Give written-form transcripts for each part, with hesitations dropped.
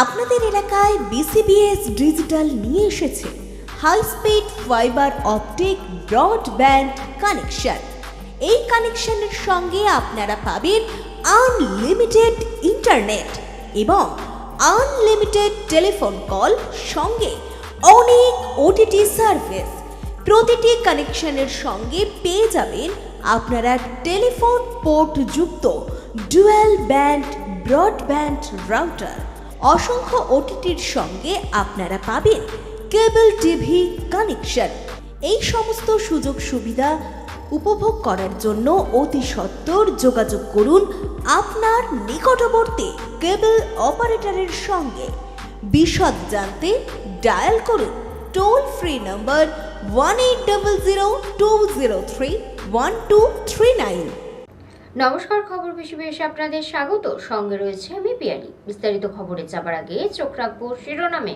আপনাদের এলাকায় BCBS digital নিয়ে এসেছে high speed fibre optic broadband connection. এই কানেকশনের সঙ্গে আপনারা পাবেন আনলিমিটেড ইন্টারনেট এবং আনলিমিটেড টেলিফোন কল, সঙ্গে অনেক ওটিটি সার্ভিস। প্রতিটি কানেকশনের সঙ্গে পেয়ে যাবেন আপনারা টেলিফোন পোর্ট যুক্ত ডুয়াল ব্যান্ড ব্রডব্যান্ড রাউটার। অসংখ্য ওটিটির সঙ্গে আপনারা পাবেন কেবল টিভি কানেকশন। এই সমস্ত সুযোগ সুবিধা উপভোগ করার জন্য অতি সত্বর যোগাযোগ করুন আপনার নিকটবর্তী কেবল অপারেটরের সঙ্গে। বিশদ জানতে ডায়াল করুন টোল ফ্রি নম্বর 1800203139। নমস্কার, খবর বিশেষে আপনাদের স্বাগত। সঙ্গে রয়েছে আমি পিয়ালি। বিস্তারিত খবরে যাবার আগে চোখ রাখবো শিরোনামে।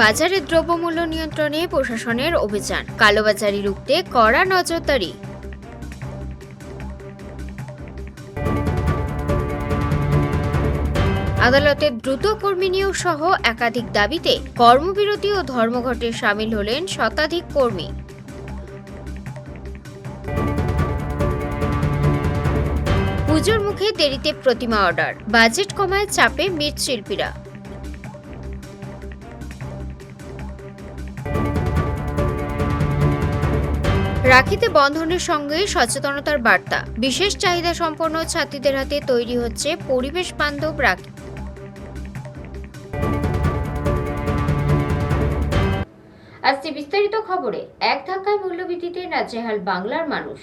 বাজারে দ্রব্যমূল্য নিয়ন্ত্রণে প্রশাসনের অভিযান, কালোবাজারি রুখতে কড়া নজরদারি। আদালতে দ্রুত কর্মী নিয়োগ সহ একাধিক দাবিতে কর্মবিরতি ও ধর্মঘটে সামিল হলেন শতাধিক কর্মী। পুজোর মুখে দেরিতে প্রতিমা অর্ডার, বাজেট কমায় চাপে মৃৎশিল্পীরা। রাখিতে বন্ধনের সঙ্গে সচেতনতার বার্তা, বিশেষ চাহিদা সম্পন্ন ছাত্রীদের হাতে তৈরি হচ্ছে পরিবেশ বান্ধব রাখি। আজকে বিস্তারিত খবরে। এক ধাক্কায় মূল্যবৃদ্ধিতে নাজেহাল বাংলার মানুষ।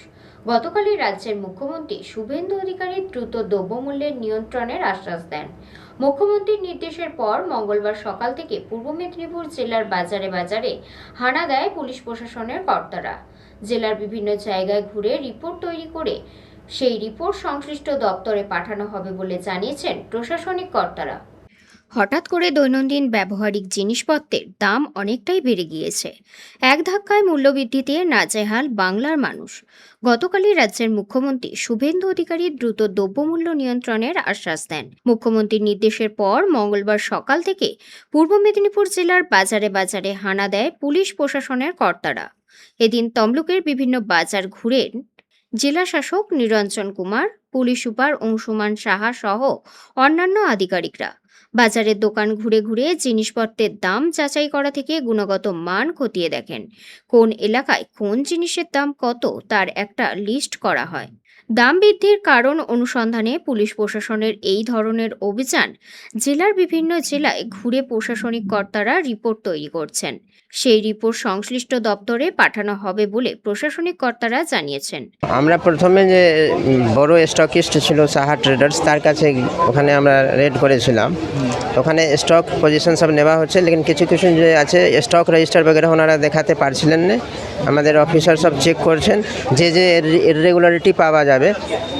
গতকালই রাজ্যের মুখ্যমন্ত্রী শুভেন্দু অধিকারী দ্রুত দ্রব্যমূল্যের নিয়ন্ত্রণের আশ্বাস দেন। মুখ্যমন্ত্রীর নির্দেশের পর মঙ্গলবার সকাল থেকে পূর্ব মেদিনীপুর জেলার বাজারে বাজারে হানা দেয় পুলিশ প্রশাসনের কর্তারা। জেলার বিভিন্ন জায়গায় ঘুরে রিপোর্ট তৈরি করে সেই রিপোর্ট সংশ্লিষ্ট দপ্তরে পাঠানো হবে বলে জানিয়েছেন প্রশাসনিক কর্তারা। হঠাৎ করে দৈনন্দিন ব্যবহারিক জিনিসপত্রের দাম অনেকটাই বেড়ে গিয়েছে। এক ধাক্কায় মূল্যবৃদ্ধিতে নাজেহাল বাংলার মানুষ। গতকালই রাজ্যের মুখ্যমন্ত্রী শুভেন্দু অধিকারী দ্রুত দ্রব্যমূল্য নিয়ন্ত্রণের আশ্বাস দেন। মুখ্যমন্ত্রীর নির্দেশের পর মঙ্গলবার সকাল থেকে পূর্ব মেদিনীপুর জেলার বাজারে বাজারে হানা দেয় পুলিশ প্রশাসনের কর্তারা। এদিন তমলুকের বিভিন্ন বাজার ঘুরেন জেলা শাসক নিরঞ্জন কুমার, পুলিশ সুপার অংশুমান সাহা সহ অন্যান্য আধিকারিকরা। বাজারের দোকান ঘুরে ঘুরে জিনিসপত্রের দাম যাচাই করা থেকে গুণগত মান খতিয়ে দেখেন। কোন এলাকায় কোন জিনিসের দাম কত তার একটা লিস্ট করা হয়। দাম বৃদ্ধির কারণ অনুসন্ধানে পুলিশ প্রশাসনের এই ধরনের অভিযান জেলার বিভিন্ন জেলায় ঘুরে প্রশাসনিক কর্তারা রিপোর্ট তৈরি করছেন। সেই রিপোর্ট সংশ্লিষ্ট দপ্তরে পাঠানো হবে বলে প্রশাসনিক কর্তারা জানিয়েছেন। আমরা প্রথমে যে বড় স্টকিস্ট ছিল সাহা ট্রেডার্স, তার কাছে ওখানে আমরা রেড করেছিলাম। ওখানে স্টক পজিশন সব নেওয়া হচ্ছে, লেকিন কিছু কিছু যে আছে স্টক রেজিস্টার বগেরা ওনারা দেখাতে পারছিলেন না। আমাদের অফিসার সব চেক করছেন, যে যে ইরেগুলারিটি পাওয়া যাবে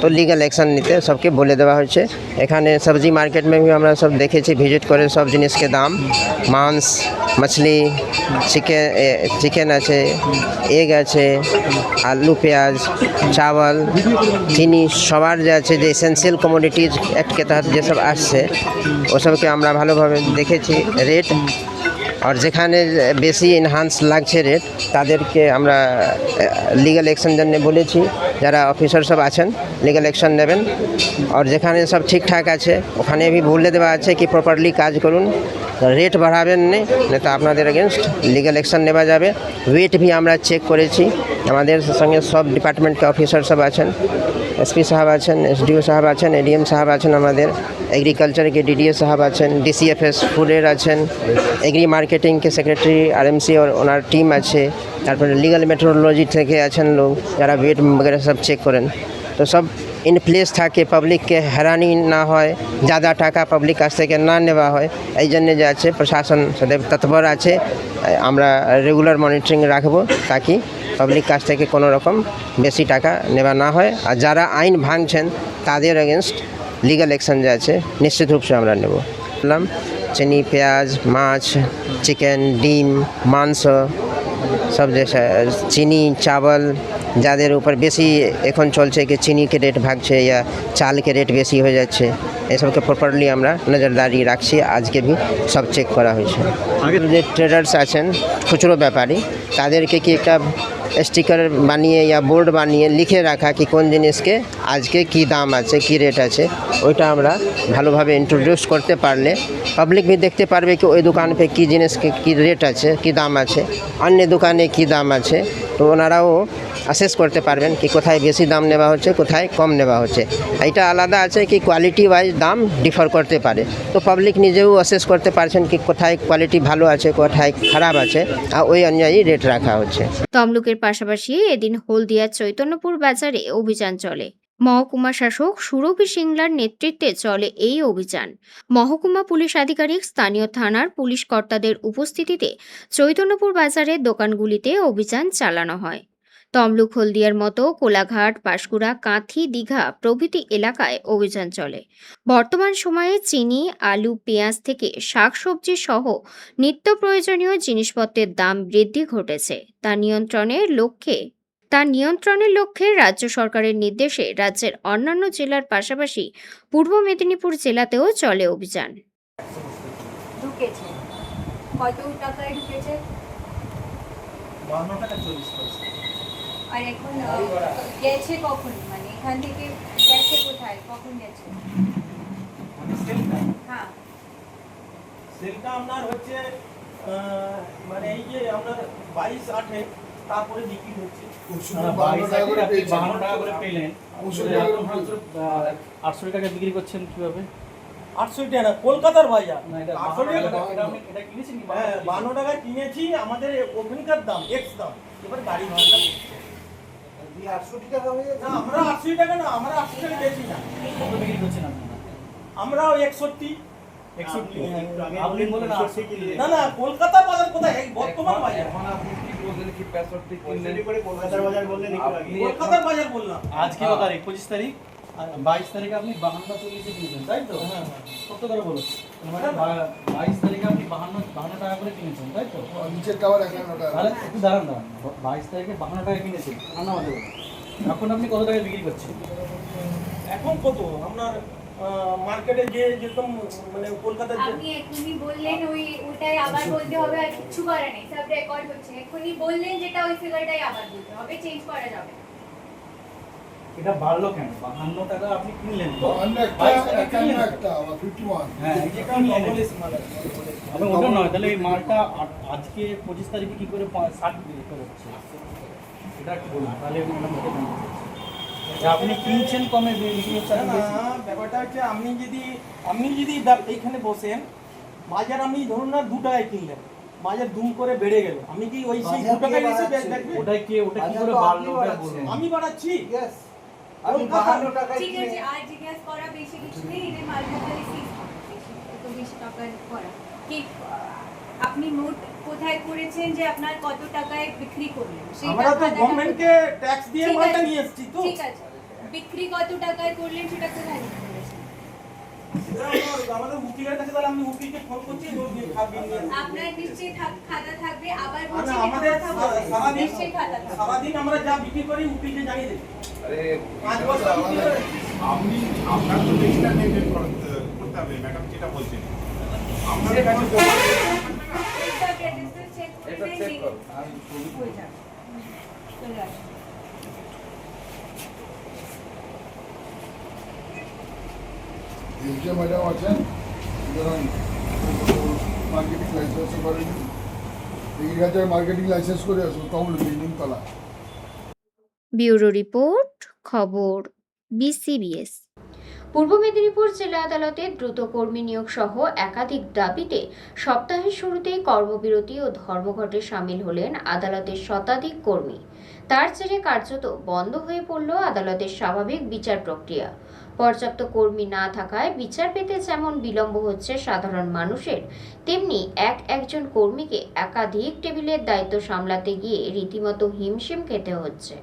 তো লিগ্যাল অ্যাকশন নিতে সবকে বলে দেওয়া হয়েছে। এখানে সবজি মার্কেট में भी আমরা সব দেখেছি, ভিজিট করে সব জিনিসকে দাম, মাংস, মাছলি, চিকেন আছে, এগ আছে, আলু, পেঁয়াজ, চাवल, চিনি, সবার যে আছে যে এসেন্সিয়াল কমোডিটিজ অ্যাক্টকে তহত যেসব আসছে ওসবকে আমরা ভালোভাবে দেখেছি রেট। আর যেখানে বেশি এনহান্স লাগছে রেট তাদেরকে আমরা লিগ্যাল অ্যাকশন জন্য বলেছি। যারা অফিসার সব আছেন লিগ্যাল অ্যাকশন নেবেন। আর যেখানে সব ঠিকঠাক আছে ওখানে भी বলে দেওয়া আছে কি প্রপারলি কাজ করুন, রেট বাড়াবেন না তো আপনাদের এগেনস্ট লিগ্যাল অ্যাকশন নেওয়া যাবে। ওয়েট भी আমরা চেক করেছি। আমাদের সঙ্গে সব ডিপার্টমেন্টকে অফিসার সব আছেন, এসপি সাহেব আছেন, এসডিও সাহেব আছেন, এডিএম সাহেব আছেন, আমাদের এগ্রিকালচারকে ডিডিএ সাহেব আছেন, ডিসিএফএস ফুডের আছেন, এগ্রি মার্কেটিংকে সেক্রেটারি আরএমসি और ওনার টিম আছে। তারপরে লিগ্যাল মেট্রোলজি থেকে আছেন লোক যারা ওয়েট বগেরা সব চেক করেন। তো সব ইন প্লেস থাকে, পাবলিককে হয়রানি না হয়, ज़्यादा টাকা পাবলিক কাছ থেকে না নেওয়া হয়, এই জন্য যে আছে প্রশাসন সदैव তৎপর আছে। আমরা রেগুলার মনিটরিং রাখবো তাকি পাবলিক কাছ থেকে কোনো রকম বেশি টাকা নেওয়া না হয়। আর যারা আইন ভাঙছেন তাদের এগেনস্ট লিগ্যাল অ্যাকশন যে আছে নিশ্চিত রূপে আমরা নেব। বললাম চিনি, পেঁয়াজ, মাছ, চিকেন, ডিম, মাংস সব যে চিনি, চাवल যাদের উপর বেশি এখন চলছে কি চিনি কে রেট ভাগছে या চাল কে রেট বেশি হয়ে যাচ্ছে এসবকে প্রপারলি আমরা নজরদারি রাখছি। আজকে भी সব চেক করা হয়েছে। আগে যে ট্রেডার্স আছেন খুচরো ব্যাপারী তাদেরকে কি একটা স্টিকার বানিয়ে या বোর্ড বানিয়ে লিখে রাখা কি কোন জিনিসকে আজকে কি দাম আছে কি রেট আছে, ওইটা আমরা ভালোভাবে ইন্ট্রোডিউস করতে পারলে পাবলিক भी দেখতে পারবে কি ওই দোকান पे কি জিনিসকে কি রেট আছে কি দাম আছে, অন্য দোকানে কি দাম আছে। তো ওনারাও অ্যাসেস করতে পারবেন কি কোথায় বেশি দাম নেওয়া হচ্ছে কোথায় কম নেওয়া হচ্ছে। এটা আলাদা আছে কি কোয়ালিটি ওয়াইজ দাম ডিফার করতে পারে। তো পাবলিক নিজেও অ্যাসেস করতে পারছেন কি কোথায় কোয়ালিটি ভালো আছে কোথায় খারাপ আছে, আর ওই অনুযায়ী রেট রাখা হচ্ছে। তমলুকের পাশাপাশি এদিন হলদিয়ার চৈতন্যপুর বাজারে অভিযান চলে। মহকুমা শাসক সুরভি সিংলার নেতৃত্বে চলে এই অভিযান। মহকুমা পুলিশ আধিকারিক, স্থানীয় থানার পুলিশ কর্তাদের উপস্থিতিতে চৈতন্যপুর বাজারের দোকানগুলিতে অভিযান চালানো হয়। তমলুক, হলদিয়ার মতো কোলাঘাট, পাঁশকুড়া, কাঁথি, দীঘা প্রভৃতি এলাকায় অভিযান চলে। বর্তমান সময়ে চিনি, আলু, পেঁয়াজ থেকে শাকসবজি সহ নিত্য প্রয়োজনীয় জিনিসপত্রের দাম বৃদ্ধি ঘটেছে। তা নিয়ন্ত্রণের লক্ষ্যে রাজ্য সরকারের নির্দেশে রাজ্যের অন্যান্য জেলার পাশাপাশি পূর্ব মেদিনীপুর জেলাতেও চলে অভিযান। ঢুকেছে কত টাকায় ঢুকেছে 52 টাকা 40 পয়সা। আর এখন গেছে কখন, মানে এখান থেকে গেছে কোথায়, কখন গেছে? মানে সেলটা হ্যাঁ আপনার হচ্ছে মানে এই যে আপনার 22/8 তারপরে বিক্রি হচ্ছে 52 টাকা করে পেলেন, 800 টাকা বিক্রি করছেন কিভাবে? 800 টাকা না, কলকাতার বাজার না, এটা 800 টাকা। এটা কিনেছেন কি? হ্যাঁ 52 টাকা কিনেছি, আমাদের ওখানকার দাম এক্স দাম, এবার গাড়ি ভাড়াটা পড়ছে। 800 টাকা হয়ে যাচ্ছে না, আমরা 80 টাকা না, আমরা 80 টাকা বেশি না, কত বিক্রি করছেন আপনারা? আমরা 61 আপনি বলেন 80 কিলো। না না, কলকাতার বাজার কোথায়, এই বর্তমান বাজার। এখন আপনি কি বললেন কি 65 কিনলেন? কলকাতার বাজার বললেন একটু আগে, কলকাতার বাজার বললাম। আজকে কত তারিখ? 25 তারিখ। আর 22 তারিখে আপনি 52 চল্লিশে কিনেছেন, তাই তো? হ্যাঁ কত করে বলুন? মানে 22 তারিখে আপনি 52 টাকা করে কিনেছেন, তাই তো? নিচের টাওয়ার 51 টাকা। তাহলে একটু দাঁড়ান না, 22 তারিখে 52 টাকা কিনেছেন, ঠান্ডা মাঝে বলুন। এখন আপনি কত টাকা বিক্রি করছেন? এখন কত আপনার মার্কেটে যে যেরকম মানে কলকাতার যে আপনি এখনই বললেন ওইটাই আবার বলতে হবে, আর কিছু করার নেই, সব রেকর্ড হচ্ছে। এখনই বললেন যেটা ওই ফিগারটাই আবার বলতে হবে, চেঞ্জ করা যাবে না। এটা বাড়লো কেন? 52 টাকা আপনি কিনলেন তো, অন্য একটা 22 টাকা কিনলেন। একটা 51 হ্যাঁ, এই যে কিনলেন, আপনি ওটা নয়, তাহলে এই মালটা আজকে 25 তারিখে কি করে 60 বিক্রি হচ্ছে? এটা একটু বলুন, তাহলে ওটা মতো জানতে চাইছি। যে আপনি কিনছেন কমে, বিক্রি হচ্ছে না, আরো বেশি। ব্যাপারটা হচ্ছে আপনি যদি এইখানে বসেন, বাজার আপনি ধরুন না 2 টাকায় কিনলেন, বাজার দুম করে বেড়ে গেল, আমি কি ওই সেই 2 টাকায় এসে দেখবেন? ওটা কি করে বাড়লো ওটা বলুন। আমি বাড়াচ্ছি। ঠিক আছে, আর জিজ্ঞেস করা বেশি কিছু নেই, এদের মালটা খালি সিজ হবে, এত বেশি টাকা করা কি? আপনি নোট কোথায় করেছেন যে আপনার কত টাকায় বিক্রি করলেন? আমরা তো খাতাটা গভর্নমেন্টকে ট্যাক্স দিয়ে ঠিক মালটা আছে, নিয়ে এসেছি তো। ঠিক আছে, বিক্রি কত টাকায় করলেন সেটা কোথায় লিখে করেছেন? আমাদের উকিলের কাছে, তাহলে আমি উকিলকে ফোন করছি, আপনার নিশ্চয়ই খাতা থাকবে, আবার না, বলছি আমাদের কথা বলছি, সারাদিন নিশ্চয়ই খাতা থাকবে। সারাদিন আমরা যা বিক্রি করি উকিলকে জানিয়ে দেবো। আরে 5 বছর বিক্রি করে। আপনি আপনার তো লিস্টটা মেনটেন করতে হবে ম্যাডাম, যেটা বলছেন আপনাদের কাছে এটা রেজিস্টার চেক করে এটা চেক দিন, করো আমি ছবি হয়ে যাবে। চলে আসুন। যে ম্যাডাম আছেন সুতরাং মার্কেটিং লাইসেন্স করেন, এগ্রিকালচার মার্কেটিং লাইসেন্স করে আসুন তমলুক নিমতলা। ব্যুরো রিপোর্ট, খবর BCBS। পূর্ব মেদিনীপুর জেলা আদালতে দ্রুত কর্মী নিয়োগ সহ একাধিক দাবিতে সপ্তাহের শুরুতেই কর্মবিরতি ও ধর্মঘটে সামিল হলেন আদালতের শতাধিক কর্মী। তার জেরে কার্যত বন্ধ হয়ে পড়ল আদালতের স্বাভাবিক বিচার প্রক্রিয়া। পর্যাপ্ত কর্মী না থাকায় বিচার পেতে যেমন বিলম্ব হচ্ছে সাধারণ মানুষের, তেমনি একজন কর্মীকে একাধিক টেবিলের দায়িত্ব সামলাতে গিয়ে রীতিমতো হিমশিম খেতে হচ্ছে।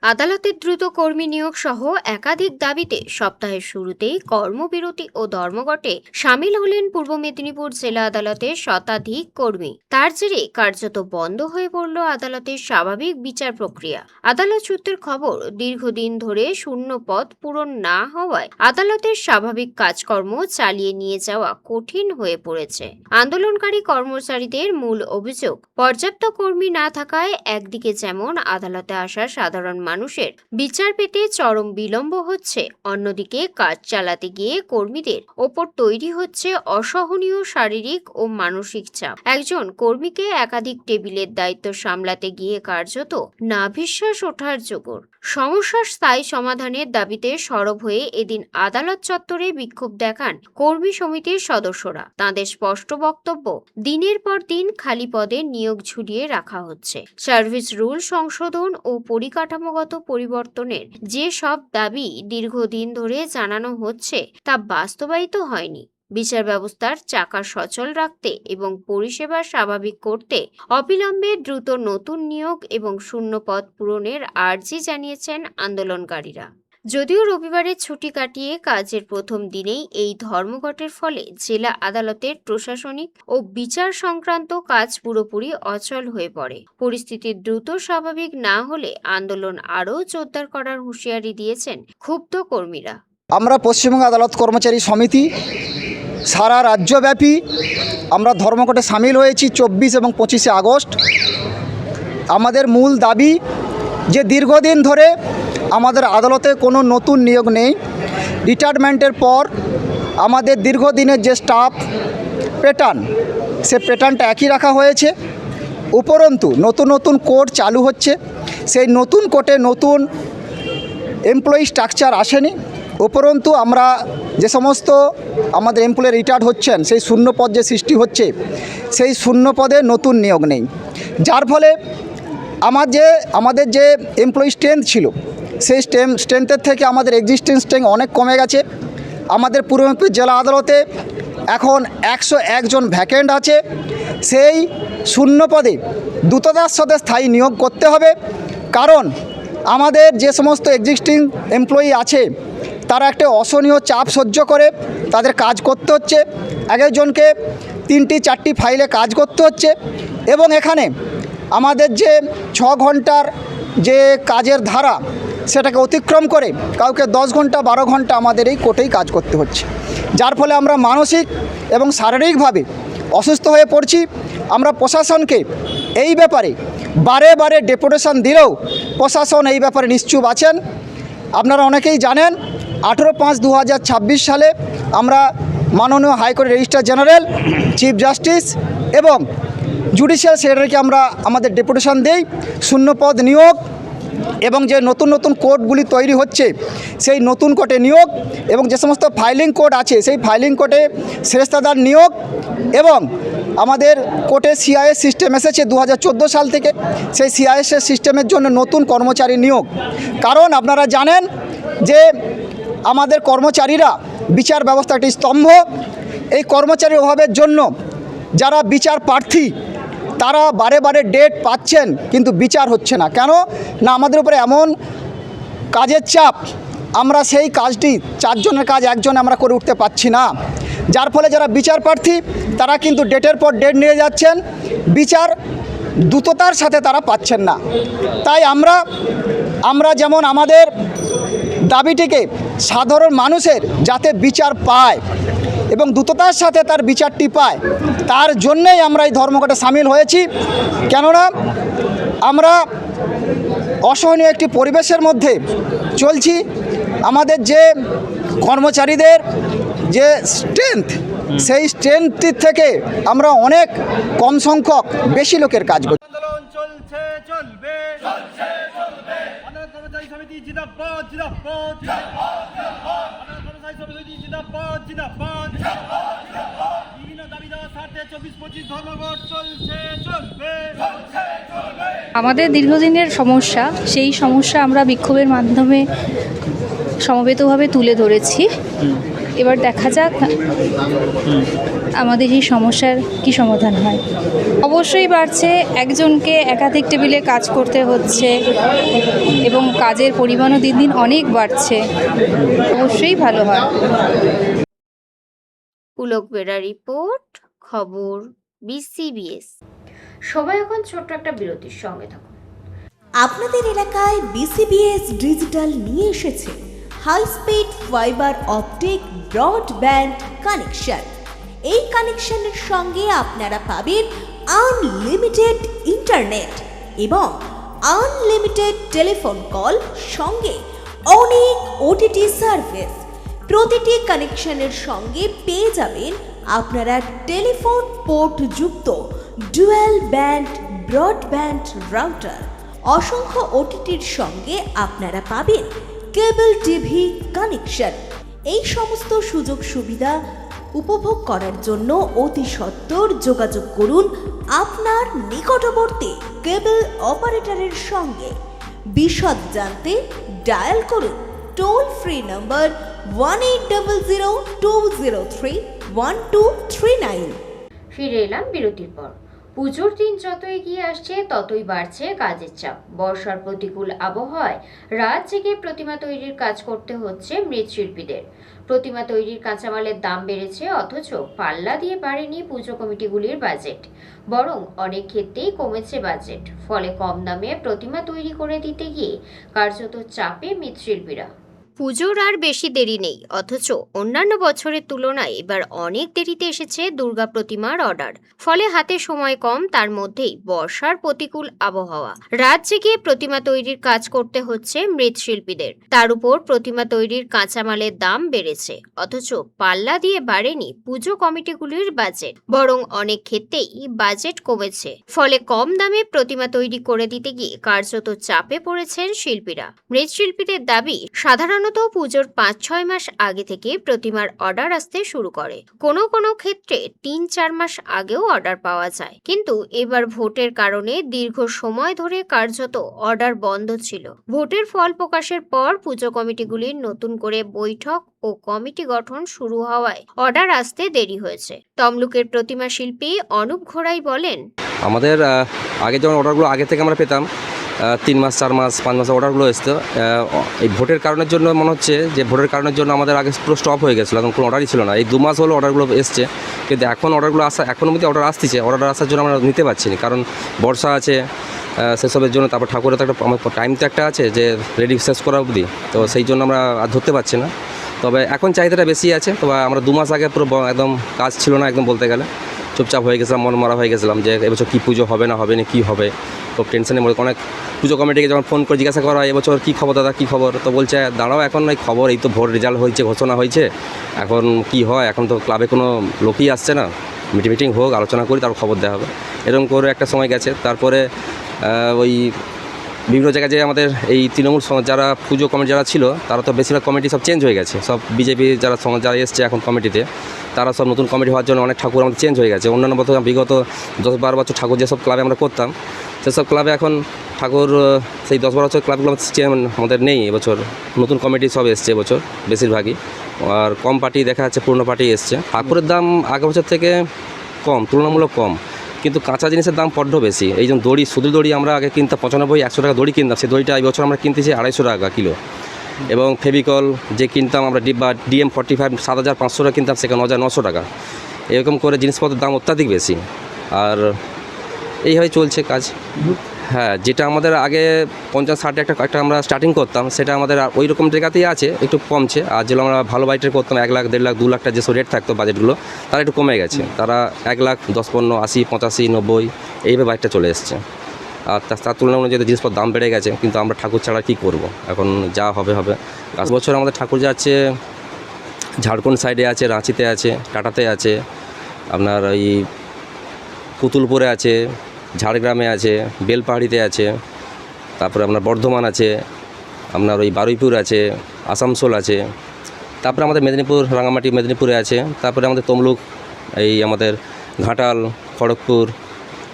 আদালতের দ্রুত কর্মী নিয়োগ সহ একাধিক দাবিতে সপ্তাহের শুরুতেই কর্মবিরতি ও ধর্মঘটে সামিল হলেন পূর্ব মেদিনীপুর জেলা আদালতের শতাধিক কর্মী। তার জেরে কার্যত বন্ধ হয়ে পড়ল আদালতের স্বাভাবিক বিচার প্রক্রিয়া। আদালত সূত্রের খবর, দীর্ঘদিন ধরে শূন্য পদ পূরণ না হওয়ায় আদালতের স্বাভাবিক কাজকর্ম চালিয়ে নিয়ে যাওয়া কঠিন হয়ে পড়েছে। আন্দোলনকারী কর্মচারীদের মূল অভিযোগ, পর্যাপ্ত কর্মী না থাকায় একদিকে যেমন আদালতে আসা সাধারণ মানুষের বিচার পেতে চরম বিলম্ব হচ্ছে, অন্যদিকে কাজ চালাতে গিয়ে কর্মীদের ওপর তৈরি হচ্ছে অসহনীয় শারীরিক ও মানসিক চাপ। একজন কর্মীকে একাধিক টেবিলের দায়িত্ব সামলাতে গিয়ে কার্যত নাভিশ্বাস ওঠার জোগাড়। সমস্যার স্থায়ী সমাধানের দাবিতে সরব হয়ে এদিন আদালত চত্বরে বিক্ষোভ দেখান কর্মী সমিতির সদস্যরা। তাদের স্পষ্ট বক্তব্য, দিনের পর দিন খালি পদে নিয়োগ ঝুলিয়ে রাখা হচ্ছে। সার্ভিস রুল সংশোধন ও পরিকাঠামোগত পরিবর্তনের যে সব দাবি দীর্ঘদিন ধরে জানানো হচ্ছে তা বাস্তবায়িত হয়নি। বিচার ব্যবস্থার চাকা সচল রাখতে এবং পরিষেবা স্বাভাবিক করতে অবিলম্বে দ্রুত নতুন নিয়োগ এবং শূন্য পদ পূরণের আর্জি জানিয়েছেন আন্দোলনকারীরা। যদিও রবিবারের ছুটি কাটিয়ে কাজের প্রথম দিনেই এই ধর্মঘটের ফলে জেলা আদালতের প্রশাসনিক ও বিচার সংক্রান্ত কাজ পুরোপুরি অচল হয়ে পড়ে। পরিস্থিতি দ্রুত স্বাভাবিক না হলে আন্দোলন আরও জোরদার করার হুঁশিয়ারি দিয়েছেন ক্ষুব্ধ কর্মীরা। আমরা পশ্চিমবঙ্গ আদালত কর্মচারী সমিতি সারা রাজ্যব্যাপী আমরা ধর্মঘটে সামিল হয়েছি 24 এবং 25 আগস্ট। আমাদের মূল দাবি যে দীর্ঘদিন ধরে আমাদের আদালতে কোনো নতুন নিয়োগ নেই। রিটায়ারমেন্টের পর আমাদের দীর্ঘদিনের যে স্টাফ প্যাটার্ন, সে প্যাটার্নটা একই রাখা হয়েছে। উপরন্তু নতুন নতুন কোড চালু হচ্ছে, সেই নতুন কোডে নতুন এমপ্লয়ি স্ট্রাকচার আসেনি। উপরন্তু আমরা যে সমস্ত আমাদের এমপ্লয়ি রিটায়ার্ড হচ্ছেন, সেই শূন্য পদ যে সৃষ্টি হচ্ছে, সেই শূন্য পদে নতুন নিয়োগ নেই, যার ফলে আমাদের যে এমপ্লয়ি স্ট্রেংথ ছিল, সেই স্ট্রেংথের থেকে আমাদের এক্সিস্টিং স্ট্রেংথ অনেক কমে গেছে। আমাদের পূর্ব মেদিনীপুর জেলা আদালতে এখন 101 জন ভ্যাকেন্ট আছে। সেই শূন্য পদে দ্রুততার সাথে স্থায়ী নিয়োগ করতে হবে, কারণ আমাদের যে সমস্ত এক্সিস্টিং এমপ্লয়ি আছে তারা একটা অসহনীয় চাপ সহ্য করে তাদের কাজ করতে হচ্ছে। এক একজনকে 3-4টি ফাইলে কাজ করতে হচ্ছে এবং এখানে আমাদের যে 6 ঘন্টার যে কাজের ধারা, সেটাকে অতিক্রম করে কাউকে 10 ঘন্টা 12 ঘন্টা আমাদের এই কোর্টেই কাজ করতে হচ্ছে, যার ফলে আমরা মানসিক এবং শারীরিকভাবে অসুস্থ হয়ে পড়ছি। আমরা প্রশাসনকে এই ব্যাপারে বারে বারে ডেপুটেশন দিলেও প্রশাসন এই ব্যাপারে নিশ্চুপ আছেন। আপনারা অনেকেই জানেন 18/5/2026 সালে আমরা মাননীয় হাইকোর্টের রেজিস্ট্রার জেনারেল, চিফ জাস্টিস এবং জুডিশিয়াল সেক্রেটারিকে আমরা আমাদের ডেপুটেশন দেই শূন্য পদ নিয়োগ এবং যে নতুন নতুন কোর্টগুলি তৈরি হচ্ছে সেই নতুন কোর্টে নিয়োগ এবং যে সমস্ত ফাইলিং কোর্ট আছে সেই ফাইলিং কোর্টে সেরেস্তাদার নিয়োগ এবং আমাদের কোর্টে সিআইএস সিস্টেম এসেছে 2014 সাল থেকে, সেই সিআইএস সিস্টেমের জন্য নতুন কর্মচারী নিয়োগ। কারণ আপনারা জানেন যে আমাদের কর্মচারীরা বিচার ব্যবস্থা একটি স্তম্ভ। এই কর্মচারীর অভাবের জন্য যারা বিচার প্রার্থী তারা বারে বারে ডেট পাচ্ছেন কিন্তু বিচার হচ্ছে না। কেন না, আমাদের উপরে এমন কাজের চাপ, আমরা সেই কাজটি 4 জনের কাজ 1 জন আমরা করে উঠতে পারছি না, যার ফলে যারা বিচার প্রার্থী তারা কিন্তু ডেটের পর ডেট নিয়ে যাচ্ছেন, বিচার দ্রুততার সাথে তারা পাচ্ছেন না। তাই আমরা যেমন আমাদের দাবিটিকে সাধারণ মানুষের যাতে বিচার পায় এবং দ্রুততার সাথে তার বিচারটি পায়, তার জন্যই আমরা এই ধর্মঘটে সামিল হয়েছি। কেননা আমরা অসহনীয় একটি পরিবেশের মধ্যে চলছি। আমাদের যে কর্মচারীদের যে স্ট্রেংথ, সেই স্ট্রেংথটির থেকে আমরা অনেক কম সংখ্যক বেশি লোকের কাজ করছি। আন্দোলন চলছে, চলবে, আদালত কর্মচারী সমিতি জিন্দাবাদ, জিন্দাবাদ, আদালত কর্মচারী সমিতি জিন্দাবাদ, জিন্দাবাদ, বিভিন্ন দাবি দেওয়ার স্বার্থে 24-25 ধর্মঘট চলছে, চলবে। আমাদের দীর্ঘদিনের সমস্যা, সেই সমস্যা আমরা বিক্ষোভের মাধ্যমে সমবেতভাবে তুলে ধরেছি। এবার দেখা যাক আমাদের এই সমস্যার কি সমাধান হয়। অবশ্যই বাড়ছে, একজনকে একাধিক টেবিলে কাজ করতে হচ্ছে এবং কাজের পরিমাণও দিন দিন অনেক বাড়ছে, অবশ্যই ভালো হয়। পুলক বেরা রিপোর্ট, খবর BCBS। সবাই এখন ছোট্ট একটা বিরতির সঙ্গে থাকুন। আপনাদের এলাকায় BCBS ডিজিটাল নিয়ে এসেছে high speed fibre optic broadband connection. এই কানেকশনের সঙ্গে আপনারা পাবেন আনলিমিটেড ইন্টারনেট এবং আনলিমিটেড টেলিফোন কল, সঙ্গে অনেক OTT সার্ভিস। প্রতিটি কানেকশনের সঙ্গে পেয়ে যাবেন আপনারা টেলিফোন পোর্ট যুক্ত ডুয়াল ব্যান্ড ব্রডব্যান্ড রাউটার। অসংখ্য OTTর সঙ্গে আপনারা পাবেন কেবল টিভি কানেকশন। এই সমস্ত সুযোগ সুবিধা উপভোগ করার জন্য অতি সত্বর যোগাযোগ করুন আপনার নিকটবর্তী কেবল অপারেটরের সঙ্গে। বিশদ জানতে ডায়াল করুন টোল ফ্রি নম্বর 1800-203-1239। ফিরে এলাম বিরতির পর। পুজোর দিন যত এগিয়ে আসছে ততই বাড়ছে কাজের চাপ। বর্ষার প্রতিকূল আবহাওয়ায় রাত জেগে প্রতিমা তৈরির কাজ করতে হচ্ছে মৃৎশিল্পীদের। প্রতিমা তৈরির কাঁচামালের দাম বেড়েছে, অথচ পাল্লা দিয়ে বাড়েনি পুজো কমিটিগুলির বাজেট, বরং অনেক ক্ষেত্রেই কমেছে বাজেট। ফলে কম দামে প্রতিমা তৈরি করে দিতে গিয়ে কার্যত চাপে মৃৎশিল্পীরা। পুজোর আর বেশি দেরি নেই, অথচ অন্যান্য বছরের তুলনায় এবার অনেক দেরিতে এসেছে দুর্গা প্রতিমার অর্ডার। ফলে হাতে সময় কম, তার মধ্যেই বর্ষার প্রতিকূল আবহাওয়া। রাত জেগে প্রতিমা তৈরির কাজ করতে হচ্ছে মৃৎশিল্পীদের। তার উপর প্রতিমা তৈরির কাঁচামালের দাম বেড়েছে, অথচ পাল্লা দিয়ে বাড়েনি পুজো কমিটিগুলির বাজেট, বরং অনেক ক্ষেত্রেই বাজেট কমেছে। ফলে কম দামে প্রতিমা তৈরি করে দিতে গিয়ে কার্যত চাপে পড়েছেন শিল্পীরা। মৃৎশিল্পীদের দাবি, সাধারণত পুজোর 5-6 মাস আগে থেকে প্রতিমার অর্ডার আসতে শুরু করে। কোনো কোনো ক্ষেত্রে 3-4 মাস আগেও অর্ডার পাওয়া যায়, কিন্তু এবার ভোটের কারণে দীর্ঘ সময় ধরে কার্যত অর্ডার বন্ধ ছিল। ভোটের ফল প্রকাশের পর পুজো কমিটিগুলির নতুন করে বৈঠক ও কমিটি গঠন শুরু হওয়ায় অর্ডার আসতে দেরি হয়েছে। তমলুকের প্রতিমা শিল্পী অনুপ ঘোড়াই বলেন, আমাদের আগে যেমন অর্ডারগুলো আগে থেকে আমরা পেতাম, 3 মাস 4 মাস 5 মাসের অর্ডারগুলো এসতো। এই ভোটের কারণের জন্য মনে হচ্ছে যে ভোটের কারণের জন্য আমাদের আগে পুরো স্টপ হয়ে গেছিলো, এখন কোনো অর্ডারই ছিল না। এই 2 মাস হলো অর্ডারগুলো এসছে, কিন্তু এখন অর্ডারগুলো এখনও মধ্যে অর্ডার আসতেছে। অর্ডার আসার জন্য আমরা নিতে পারছি না, কারণ বর্ষা আছে সেসবের জন্য। তারপর ঠাকুরের তো একটা আমার টাইম তো একটা আছে যে রেডি শেষ করা অবধি, তো সেই জন্য আমরা আর ধরতে পারছি না। তবে এখন চাহিদাটা বেশি আছে। তবে আমরা 2 মাস আগে পুরো একদম কাজ ছিল না, একদম বলতে গেলে চুপচাপ হয়ে গেছিলাম, মন মারা হয়ে গেছিলাম যে এবছর কী পুজো হবে না হবে না কী হবে। খুব টেনশনের মধ্যে অনেক পুজো কমিটিকে যখন ফোন করে জিজ্ঞাসা করা হয় এবছর কী খবর দাদা, কী খবর, তো বলছে দাঁড়াও এখন এই খবর, এই তো ভোট রেজাল্ট হয়েছে, ঘোষণা হয়েছে, এখন কি হয়, এখন তো ক্লাবে কোনো লোকই আসছে না, মিটিং হোক, আলোচনা করি, তারপর খবর দেওয়া হবে। এরকম করে একটা সময় গেছে। তারপরে ওই বিভিন্ন জায়গায় যে আমাদের এই তৃণমূল যারা পুজো কমিটি যারা ছিল, তারা তো বেশিরভাগ কমিটি সব চেঞ্জ হয়ে গেছে। সব বিজেপি যারা এসছে এখন কমিটিতে, তারা সব নতুন কমিটি হওয়ার জন্য অনেক ঠাকুর আমাদের চেঞ্জ হয়ে গেছে। অন্যান্য বছর বিগত 10-12 বছর ঠাকুর যেসব ক্লাবে আমরা করতাম, সেসব ক্লাবে এখন ঠাকুর সেই 10-12 বছর ক্লাবগুলো আমাদের নেই। এবছর নতুন কমিটি সব এসছে এবছর বেশিরভাগই, আর কম পার্টি দেখা যাচ্ছে, পুরনো পার্টি এসছে। ঠাকুরের দাম আগের বছর থেকে কম, তুলনামূলক কম, কিন্তু কাঁচা জিনিসের দাম বড্ড বেশি। এই যেমন দড়ি, শুধু দড়ি আমরা আগে কিনতাম 95-100 টাকা দড়ি কিনতাম, সেই দড়িটা এই বছর আমরা কিনতেছি 250 টাকা কিলো। এবং ফেভিকল যে কিনতাম আমরা ডিব্বা DM45 7500 টাকা কিনতাম, সেখানে 900 টাকা। এরকম করে জিনিসপত্রের দাম অত্যাধিক বেশি, আর এইভাবে চলছে কাজ। হ্যাঁ, যেটা আমাদের আগে 50-60 একটা আমরা স্টার্টিং করতাম, সেটা আমাদের ওই রকম জায়গাতেই আছে, একটু কমছে। আর যেগুলো আমরা ভালো বাইটের করতাম 1 লাখ 1.5 লাখ 2 লাখ টাকা যেসব রেট থাকতো বাজেটগুলো, তারা একটু কমে গেছে। তারা 1 লাখ 10-15 80 85 90 এইভাবে বাইকটা চলে এসছে। আর তার তুলনায় অনুযায়ী জিনিসপত্র দাম বেড়ে গেছে, কিন্তু আমরা ঠাকুর ছাড়া কী করব, এখন যা হবে হবে। লাস্ট বছর আমাদের ঠাকুর যাচ্ছে ঝাড়খণ্ড সাইডে আছে, রাঁচিতে আছে, টাটাতে আছে, আপনার ওই পুতুলপুরে আছে, ঝাড়গ্রামে আছে, বেলপাহাড়িতে আছে, তারপরে আপনার বর্ধমান আছে, আপনার ওই বারুইপুর আছে, আসানসোল আছে, তারপরে আমাদের মেদিনীপুর, রাঙামাটি মেদিনীপুরে আছে, তারপরে আমাদের তমলুক, এই আমাদের ঘাটাল, খড়গপুর,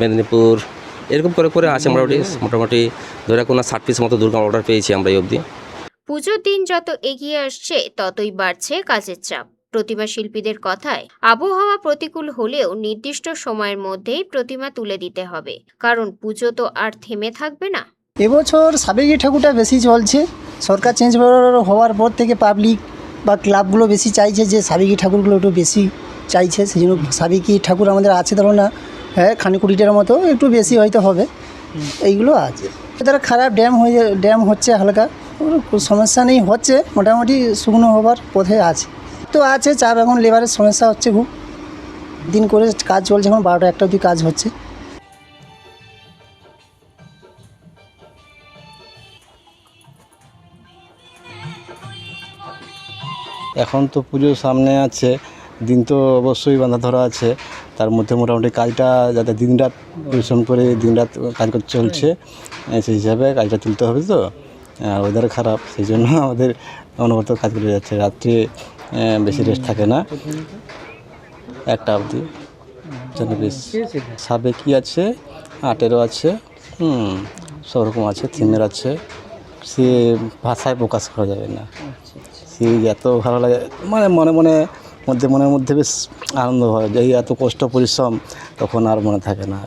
মেদিনীপুর, এরকম করে করে আছে। মোটামুটি ধরে কোনো 60 পিস মতো দুর্গা অর্ডার পেয়েছি আমরা এই অবধি। পুজোর দিন যত এগিয়ে আসছে ততই বাড়ছে কাজের চাপ। প্রতিমা শিল্পীদের কথায় আবহাওয়া প্রতিকূল হলেও নির্দিষ্ট সময়ের মধ্যেই প্রতিমা তুলে দিতে হবে, কারণ পুজো তো আর থেমে থাকবে না। এবছর সাবেকি ঠাকুরটা বেশি চলছে। সরকার চেঞ্জ হওয়ার পর থেকে পাবলিক বা ক্লাবগুলো বেশি চাইছে যে সাবেকি ঠাকুরগুলো একটু বেশি চাইছে, সেই জন্য সাবেকি ঠাকুর আমাদের আছে, ধরো না হ্যাঁ খানি কুড়িটার মতো, একটু বেশি হয়তো হবে, এইগুলো আছে। তারা খারাপ ড্যাম হচ্ছে হালকা, ওর সমস্যা নেই, হচ্ছে মোটামুটি শুকনো হবার পথে আছে। তো আছে চাপ, এখন লেবারের সমস্যা হচ্ছে খুব, দিন করে কাজ চলছে, এখন 12টা 1টা অবধি কাজ হচ্ছে। এখন তো পুজোর সামনে আছে, দিন তো অবশ্যই বাঁধা ধরা আছে, তার মধ্যে মোটামুটি কাজটা যাতে দিনরাত পরিশ্রম করে দিনরাত কাজ করতে চলছে, সেই হিসাবে কাজটা তুলতে হবে। তো আর ওয়েদার খারাপ, সেই জন্য আমাদের অনবরত কাজ করে যাচ্ছে, রাত্রে বেশি রেস্ট থাকে না, 1টা অবধি। বেশ সাবেকি আছে, আর্টেরও আছে, সব রকম আছে, থিমের আছে, সে ভাষায় প্রকাশ করা যাবে না। সে এত ভালো লাগে, মানে মনের মধ্যে বেশ আনন্দ হয়, যে এত কষ্ট পরিশ্রম তখন আর মনে থাকে না।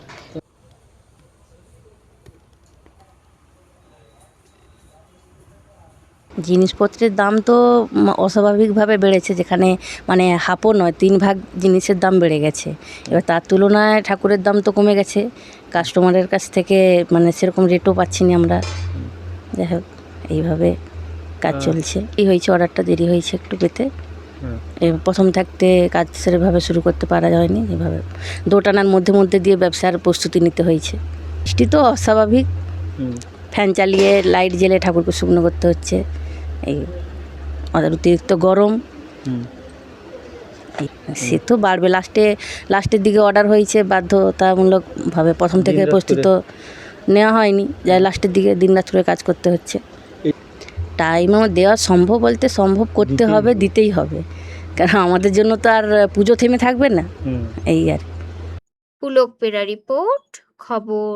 জিনিসপত্রের দাম তো অস্বাভাবিকভাবে বেড়েছে, যেখানে মানে হাফও নয় 3 ভাগ জিনিসের দাম বেড়ে গেছে। এবার তার তুলনায় ঠাকুরের দাম তো কমে গেছে, কাস্টমারের কাছ থেকে মানে সেরকম রেটও পাচ্ছি না আমরা। যাই হোক, এইভাবে কাজ চলছে। এই হয়েছে, অর্ডারটা দেরি হয়েছে একটু পেতে, প্রথম থাকতে কাজ সেভাবে শুরু করতে পারা যায়নি, এভাবে দোটানার মধ্যে দিয়ে ব্যবসার প্রস্তুতি নিতে হয়েছে। বৃষ্টি তো অস্বাভাবিক, ফ্যান চালিয়ে লাইট জ্বেলে ঠাকুরকে শুকনো করতে হচ্ছে, এই অতিরিক্ত গরম, সে তো বাড়বে। লাস্টের দিকে অর্ডার হয়েছে, বাধ্যতামূলকভাবে, প্রথম থেকে প্রস্তুত নেওয়া হয়নি, যাই লাস্টের দিকে দিনরাত করে কাজ করতে হচ্ছে। টাইম আমার দেওয়া সম্ভব বলতে সম্ভব করতে হবে, দিতেই হবে, কারণ আমাদের জন্য তো আর পুজো থেমে থাকবে না, এই আর। পুলক পেরা রিপোর্ট, খবর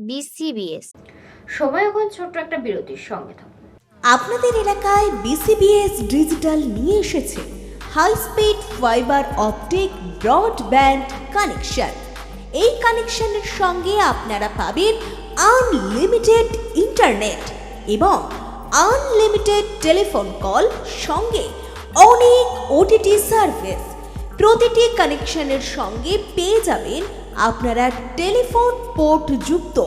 BCBS। সময় এখন ছোট্ট একটা বিরতির, সঙ্গে থাকুন। আপনাদের এলাকায় BCBS ডিজিটাল নিয়ে এসেছে high speed fibre optic broadband connection. এই কানেকশনের সঙ্গে আপনারা পাবেন আনলিমিটেড ইন্টারনেট এবং আনলিমিটেড টেলিফোন কল, সঙ্গে অনেক OTT সার্ভিস। প্রতিটি কানেকশনের সঙ্গে পেয়ে যাবেন আপনারা টেলিফোন পোর্ট যুক্ত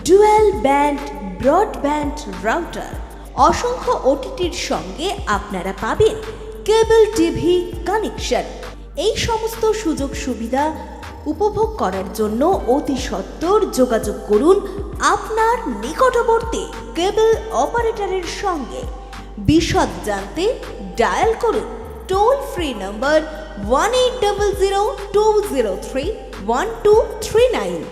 ডুয়াল ব্যান্ড ব্রডব্যান্ড রাউটার। অসংখ্য OTTর সঙ্গে আপনারা পাবেন কেবল টিভি কানেকশন। এই সমস্ত সুযোগ সুবিধা উপভোগ করার জন্য অতি সত্বর যোগাযোগ করুন আপনার নিকটবর্তী কেবল অপারেটরের সঙ্গে। বিশদ জানতে ডায়াল করুন টোল ফ্রি নম্বর 1800-203-1239।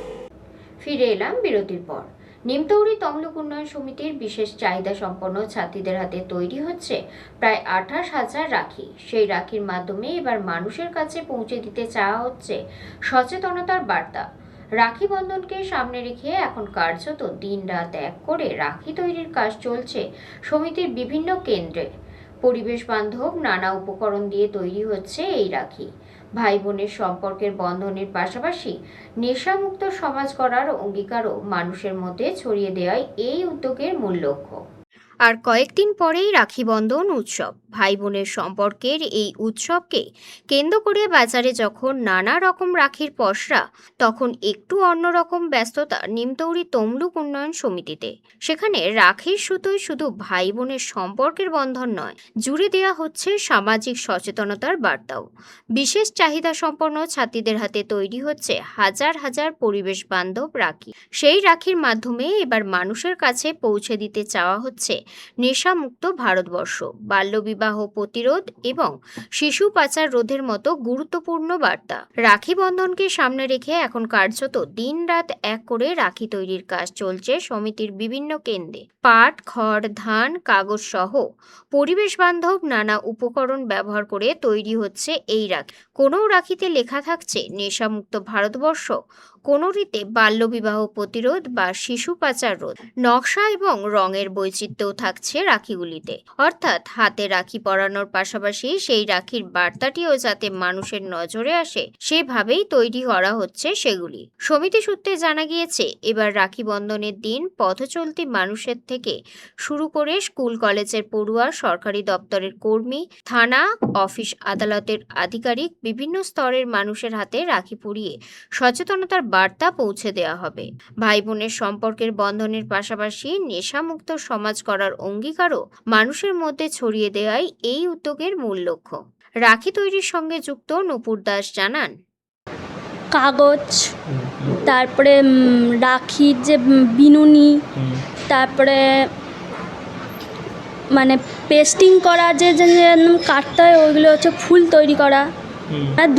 ফিরে এলাম বিরতির পর। নিমতৌরি তমলুক উন্নয়ন সমিতির বিশেষ চাহিদা সম্পন্ন ছাত্রীদের হাতে তৈরি হচ্ছে প্রায় 28,000 রাখি। সেই রাখির মাধ্যমে এবার মানুষের কাছে পৌঁছে দিতে চাওয়া হচ্ছে সচেতনতার বার্তা। রাখি বন্ধনকে সামনে রেখে এখন কার্যত দিনরাত এক করে রাখি তৈরির কাজ চলছে সমিতির বিভিন্ন কেন্দ্রে। পরিবেশ বান্ধব নানা উপকরণ দিয়ে তৈরি হচ্ছে এই রাখি। ভাই বোনের সম্পর্কের বন্ধনের পাশাপাশি নেশামুক্ত সমাজ গড়ার অঙ্গীকারও মানুষের মধ্যে ছড়িয়ে দেওয়াই এই উদ্যোগের মূল লক্ষ্য। আর কয়েকদিন পরেই রাখি বন্ধন উৎসব। ভাই বোনের সম্পর্কের এই উৎসবকে কেন্দ্র করে বাজারে যখন নানা রকম রাখির পসরা, তখন একটু অন্যরকম ব্যস্ততা নিমতৌরি তমলুক উন্নয়ন সমিতিতে। সেখানে রাখির সুতোয় শুধু ভাই বোনের সম্পর্কের বন্ধন নয়, জুড়ে দেওয়া হচ্ছে সামাজিক সচেতনতার বার্তাও। বিশেষ চাহিদা সম্পন্ন ছাত্রীদের হাতে তৈরি হচ্ছে হাজার হাজার পরিবেশ বান্ধব রাখি। সেই রাখির মাধ্যমে এবার মানুষের কাছে পৌঁছে দিতে চাওয়া হচ্ছে নেশামুক্ত ভারতবর্ষ, বাল্যবিবাহ প্রতিরোধ এবং শিশু পাচার রোধের মতো গুরুত্বপূর্ণ বার্তা। রাখি বন্ধনকে সামনে রেখে এখন কার্যত দিনরাত এক করে রাখি তৈরির কাজ চলছে সমিতির বিভিন্ন কেন্দ্রে। পাট, খড়, ধান, কাগজ সহ পরিবেশ বান্ধব নানা উপকরণ ব্যবহার করে তৈরি হচ্ছে এই রাখি। কোনো রাখিতে লেখা থাকছে নেশামুক্ত ভারতবর্ষ, কোনোটিতে বাল্যবিবাহ প্রতিরোধ বা শিশু পাচার রোধ। নকশা এবং রঙের বৈচিত্র্যও থাকছে রাখিগুলিতে, অর্থাৎ হাতে রাখি পরানোর পাশাপাশি সেই রাখির বার্তাটিও যাতে মানুষের নজরে আসে সেভাবেই তৈরি করা হচ্ছে সেগুলি। সমিতি সূত্রে জানা গিয়েছে, এবার রাখি বন্ধনের দিন পথচলতি মানুষের থেকে শুরু করে স্কুল কলেজের পড়ুয়া, সরকারি দপ্তরের কর্মী, থানা, অফিস আদালতের আধিকারিক, বিভিন্ন স্তরের মানুষের হাতে রাখি পরিয়ে সচেতনতার বার্তা পৌঁছে দেওয়া হবে। ভাই বোনের সম্পর্কের বন্ধনের পাশাপাশি নেশামুক্ত সমাজ করার অঙ্গীকারও মানুষের মধ্যে ছড়িয়ে দেওয়াই এই উদ্যোগের মূল লক্ষ্য। রাখি তৈরির সঙ্গে যুক্ত নূপুর দাস জানান, কাগজ, তারপরে রাখির যে বিনুনি, তারপরে মানে পেস্টিং করা যে কাটতে হয় ওইগুলো হচ্ছে ফুল তৈরি করা। আর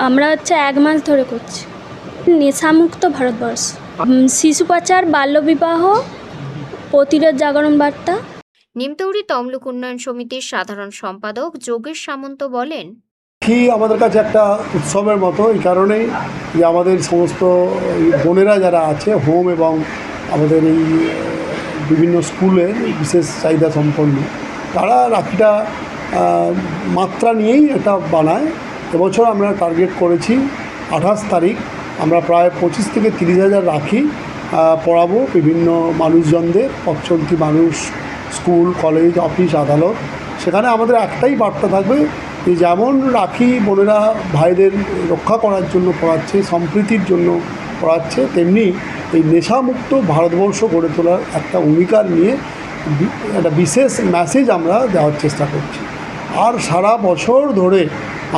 আমরা হচ্ছে 1 মাস ধরে করছি। নেশামুক্ত ভারতবর্ষ, শিশু পাচার, বাল্যবিবাহ প্রতিরোধ জাগরণ বার্তা। নিমতৌড়ি তমলুক উন্নয়ন সমিতির সাধারণ সম্পাদক যোগেশ সামন্ত বলেন, রাখি আমাদের কাছে একটা উৎসবের মতো, এই কারণেই যে আমাদের সমস্ত বোনেরা যারা আছে হোম এবং আমাদের এই বিভিন্ন স্কুলের বিশেষ চাহিদা সম্পন্ন, তারা রাখিটা মাত্রা নিয়েই এটা বানায়। এবছর আমরা টার্গেট করেছি 28 তারিখ আমরা প্রায় 25 থেকে 30 হাজার রাখি পড়াবো বিভিন্ন মানুষজনদের, পথচলতি মানুষ, স্কুল, কলেজ, অফিস, আদালত। সেখানে আমাদের একটাই বার্তা থাকবে যে যেমন রাখি বোনেরা ভাইদের রক্ষা করার জন্য পড়াচ্ছে, সম্প্রীতির জন্য পড়াচ্ছে, তেমনি এই নেশামুক্ত ভারতবর্ষ গড়ে তোলার একটা অঙ্গীকার নিয়ে একটা বিশেষ মেসেজ আমরা দেওয়ার চেষ্টা করছি। আর সারা বছর ধরে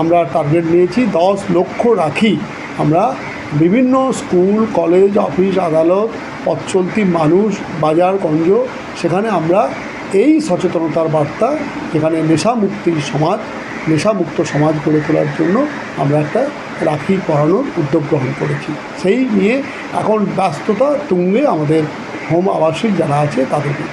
আমরা টার্গেট নিয়েছি 10 লক্ষ রাখি আমরা বিভিন্ন স্কুল, কলেজ, অফিস, আদালত, পথচলতি মানুষ, বাজার গঞ্জ, সেখানে আমরা এই সচেতনতার বার্তা, যেখানে নেশামুক্ত সমাজ গড়ে তোলার জন্য আমরা একটা রাখি পরানোর উদ্যোগ গ্রহণ করেছি। সেই নিয়ে এখন ব্যস্ততা তুঙ্গে আমাদের হোম আবাসিক যারা আছে তাদেরকে।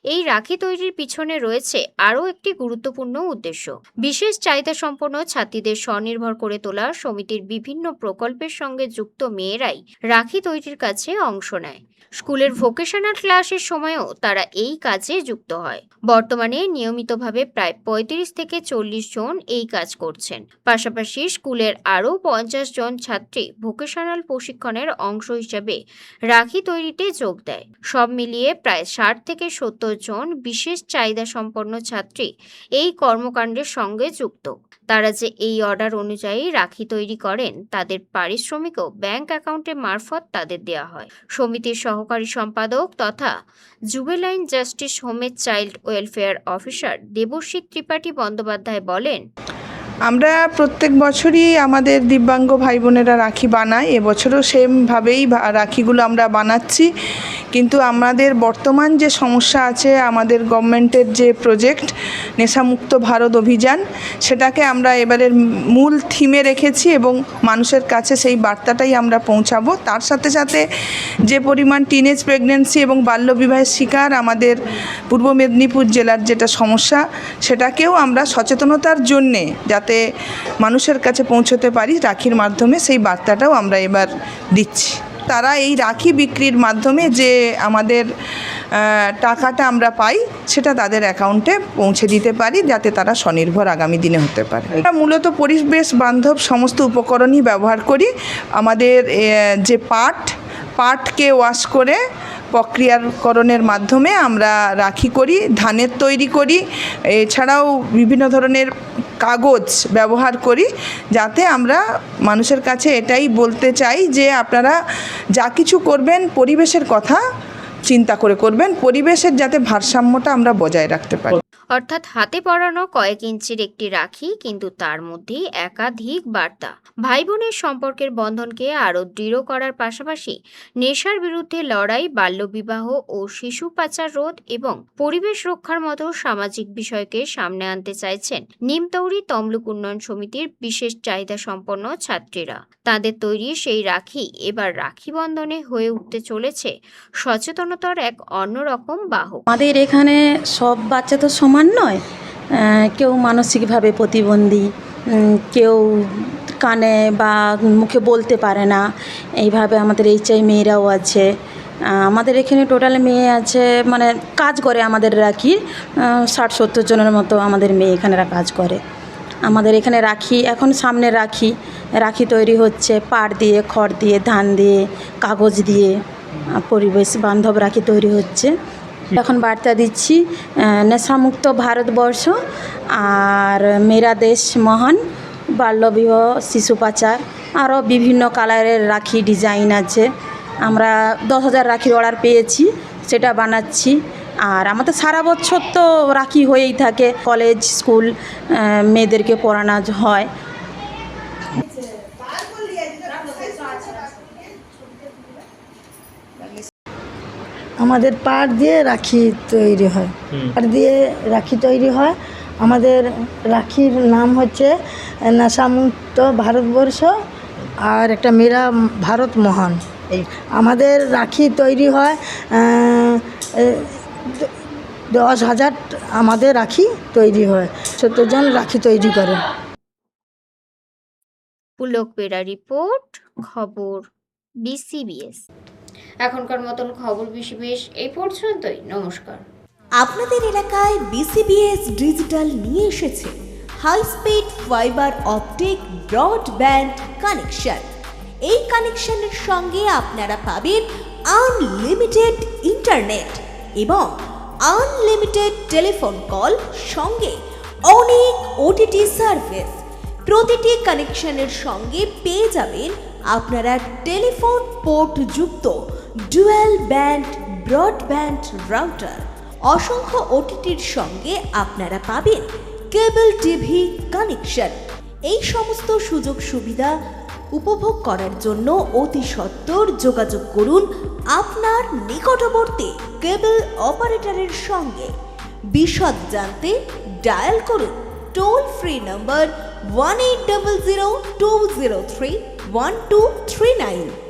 এই রাখি তৈরির পিছনে রয়েছে আরও একটি গুরুত্বপূর্ণ উদ্দেশ্য। বিশেষ চাহিদা সম্পন্ন ছাত্রীদের স্বনির্ভর করে তোলা সমিতির বিভিন্ন প্রকল্পের সঙ্গে যুক্ত মেয়েরাই রাখি তৈরির কাছে অংশ নেয়। স্কুলের ভোকেশনাল ক্লাসের সময়ও তারা এই কাজে যুক্ত হয়। বর্তমানে নিয়মিতভাবে প্রায় 35 থেকে 40 জন এই কাজ করছেন। পাশাপাশি স্কুলের আরও 50 জন ছাত্রী ভোকেশনাল প্রশিক্ষণের অংশ হিসেবে রাখি তৈরিতে যোগ দেয়। সব মিলিয়ে প্রায় 60 থেকে 70 জন বিশেষ চাহিদা সম্পন্ন ছাত্রী এই কর্মকাণ্ডের সঙ্গে যুক্ত। তারা যে এই অর্ডার অনুযায়ী রাখি তৈরি করেন, তাদের পারিশ্রমিকও ব্যাংক অ্যাকাউন্টে মারফত তাদের দেওয়া হয়। সমিতির সহকারী সম্পাদক তথা জুভেনাইল জাস্টিস হোমের child welfare officer Debashree Tripathi Bandyopadhyay বলেন, আমরা প্রত্যেক বছরই আমাদের দিব্যাঙ্গ ভাই বোনেরা রাখি বানাই। এবছরও সেমভাবেই রাখিগুলো আমরা বানাচ্ছি। কিন্তু আমাদের বর্তমান যে সমস্যা আছে, আমাদের গভর্নমেন্টের যে প্রজেক্ট নেশামুক্ত ভারত অভিযান, সেটাকে আমরা এবারের মূল থিমে রেখেছি এবং মানুষের কাছে সেই বার্তাটাই আমরা পৌঁছাবো। তার সাথে সাথে যে পরিমাণ টিনেজ প্রেগনেন্সি এবং বাল্যবিবাহের শিকার আমাদের পূর্ব মেদিনীপুর জেলার যেটা সমস্যা, সেটাকেও আমরা সচেতনতার জন্যে যাতে মানুষের কাছে পৌঁছতে পারি রাখির মাধ্যমে, সেই বার্তাটাও আমরা এবার দিচ্ছি। তারা এই রাখি বিক্রির মাধ্যমে যে আমাদের টাকাটা আমরা পাই, সেটা তাদের অ্যাকাউন্টে পৌঁছে দিতে পারি, যাতে তারা স্বনির্ভর আগামী দিনে হতে পারে। আমরা মূলত পরিবেশ বান্ধব সমস্ত উপকরণই ব্যবহার করি। আমাদের যে পাটকে ওয়াশ করে প্রক্রিয়াকরণের মাধ্যমে আমরা রাখি করি, ধানের তৈরি করি, এছাড়াও বিভিন্ন ধরনের কাগজ ব্যবহার করি, যাতে আমরা মানুষের কাছে এটাই বলতে চাই যে আপনারা যা কিছু করবেন পরিবেশের কথা চিন্তা করে করবেন, পরিবেশের যাতে ভারসাম্যটা আমরা বজায় রাখতে পারি। অর্থাৎ হাতে পরানো কয়েক ইঞ্চির একটি রাখি, কিন্তু তার মধ্যেই একাধিক বার্তা। ভাই বোনের সম্পর্কের বন্ধনকে আরও দৃঢ় করার পাশাপাশি নেশার বিরুদ্ধে লড়াই, বাল্যবিবাহ ও শিশু পাচার রোধ এবং পরিবেশ রক্ষার মতো সামাজিক বিষয়কে সামনে আনতে চাইছেন নিমতৌড়ি তমলুক উন্নয়ন সমিতির বিশেষ চাহিদা সম্পন্ন ছাত্রীরা। তাদের তৈরি সেই রাখি এবার রাখি বন্ধনে হয়ে উঠতে চলেছে সচেতনতার এক অন্যরকম বাহক। আমাদের এখানে সব বাচ্চা তো সমান নয়, কেউ মানসিকভাবে প্রতিবন্ধী, কেউ কানে বা মুখে বলতে পারে না, এইভাবে আমাদের HI মেয়েরাও আছে। আমাদের এখানে টোটাল মেয়ে আছে, মানে কাজ করে আমাদের রাখি 60-70 জনের মতো আমাদের মেয়ে এখানেরা কাজ করে। আমাদের এখানে রাখি এখন সামনে রাখি তৈরি হচ্ছে পাট দিয়ে, খড় দিয়ে, ধান দিয়ে, কাগজ দিয়ে পরিবেশ বান্ধব রাখি তৈরি হচ্ছে। এখন বার্তা দিচ্ছি নেশামুক্ত ভারতবর্ষ আর মেরা দেশ মহান, বাল্যবিবাহ, শিশু পাচার, আরও বিভিন্ন কালারের রাখি ডিজাইন আছে। আমরা 10,000 রাখির অর্ডার পেয়েছি, সেটা বানাচ্ছি। আর আমাদের সারা বছর তো রাখি হয়েই থাকে, কলেজ স্কুল মেয়েদেরকে পড়ানো হয়। আমাদের পাট দিয়ে রাখি তৈরি হয়, পাট দিয়ে রাখি তৈরি হয়। আমাদের রাখির নাম হচ্ছে নেশামুক্ত ভারতবর্ষ আর একটা মেরা ভারত মহান। এই আমাদের রাখি তৈরি হয় 10,000 আমাদের রাখি তৈরি হয়, 70 জন রাখি তৈরি করে। পুলক বেরা রিপোর্ট, খবর BCBS। এখনকার মতন খবর BCBS এই পর্যন্তই। নমস্কার। আপনাদের এলাকায় BCBS ডিজিটাল নিয়ে এসেছে high speed fibre optic broadband connection. এই কানেকশনের সঙ্গে আপনারা পাবেন আনলিমিটেড ইন্টারনেট এবং আনলিমিটেড টেলিফোন কল, সঙ্গে অনেক OTT সার্ভিস। প্রতিটি কানেকশনের সঙ্গে পেয়ে যাবেন আপনারা টেলিফোন পোর্ট যুক্ত ডুয়াল ব্যান্ড ব্রডব্যান্ড রাউটার। অসংখ্য OTTর সঙ্গে আপনারা পাবেন কেবল টিভি কানেকশন। এই সমস্ত সুযোগ সুবিধা উপভোগ করার জন্য অতি সত্বর যোগাযোগ করুন আপনার নিকটবর্তী কেবল অপারেটরের সঙ্গে। বিশদ জানতে ডায়াল করুন টোল ফ্রি নম্বর 1800 203 1239।